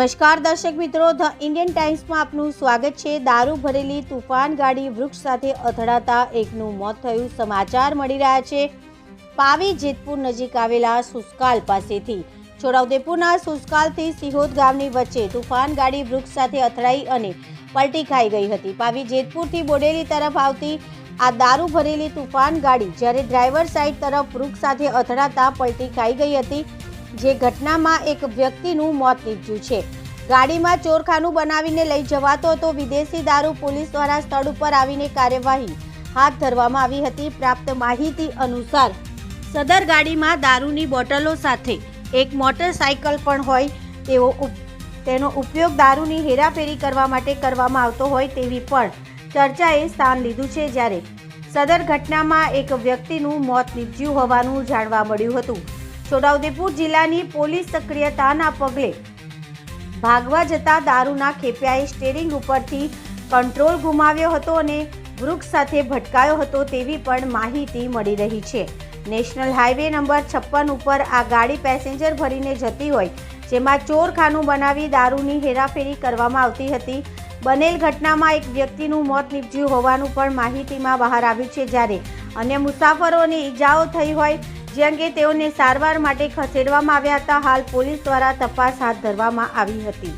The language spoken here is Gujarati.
નમસ્કાર દર્શક મિત્રો, ધ ઇન્ડિયન ટાઈમ્સમાં આપનું સ્વાગત છે। દારૂ ભરેલી તુફાન ગાડી વૃક્ષ સાથે અથડાતા એકનું મોત થયું। સમાચાર મળી રહ્યા છે પાવી જેતપુર નજીક આવેલા સુસ્કાલ પાસેથી। છોટાઉદેપુરના સુસ્કાલથી સિહોદ ગામની વચ્ચે તુફાન ગાડી વૃક્ષ સાથે અથડાઈ અને પલટી ખાઈ ગઈ હતી। પાવી જેતપુરથી બોડેલી તરફ આવતી આ દારૂ ભરેલી તુફાન ગાડી જ્યારે ડ્રાઈવર સાઈડ તરફ વૃક્ષ સાથે અથડાતા પલટી ખાઈ ગઈ હતી, જે ઘટનામાં એક વ્યક્તિનું મોત નીપજ્યું છે। ગાડીમાં ચોરખાનું બનાવીને લઈ જવાતો હતો વિદેશી દારૂ। પોલીસ દ્વારા સ્થળ ઉપર આવીને કાર્યવાહી હાથ ધરવામાં આવી હતી। પ્રાપ્ત માહિતી અનુસાર સદર ગાડીમાં દારૂની બોટલો સાથે એક મોટરસાઇકલ પણ હોય તેનો ઉપયોગ દારૂની હેરાફેરી કરવા માટે કરવામાં આવતો હોય તેવી પણ ચર્ચાએ સ્થાન લીધું છે। જ્યારે સદર ઘટનામાં એક વ્યક્તિનું મોત નીપજ્યું હોવાનું જાણવા મળ્યું હતું। છોટાઉદેપુર જિલ્લાની પોલીસ સક્રિયતાના પગલે ભાગવા જતા દારૂના ખેપિયાએ સ્ટીયરિંગ ઉપરથી કંટ્રોલ ગુમાવ્યો હતો અને વૃક્ષ સાથે ભટકાયો હતો તેવી પણ માહિતી મળી રહી છે। નેશનલ હાઈવે નંબર 56 ઉપર આ ગાડી પેસેન્જર ભરીને જતી હોય, જેમાં ચોરખાનું બનાવી દારૂની હેરાફેરી કરવામાં આવતી હતી। બનેલ ઘટનામાં એક વ્યક્તિનું મોત નીપજ્યું હોવાનું પણ માહિતીમાં બહાર આવ્યું છે, જ્યારે અન્ય મુસાફરોને ઈજાઓ થઈ હોય, જે અંગે તેઓને સારવાર માટે ખસેડવામાં આવ્યા હતા। હાલ પોલીસ દ્વારા તપાસ હાથ ધરવામાં આવી હતી।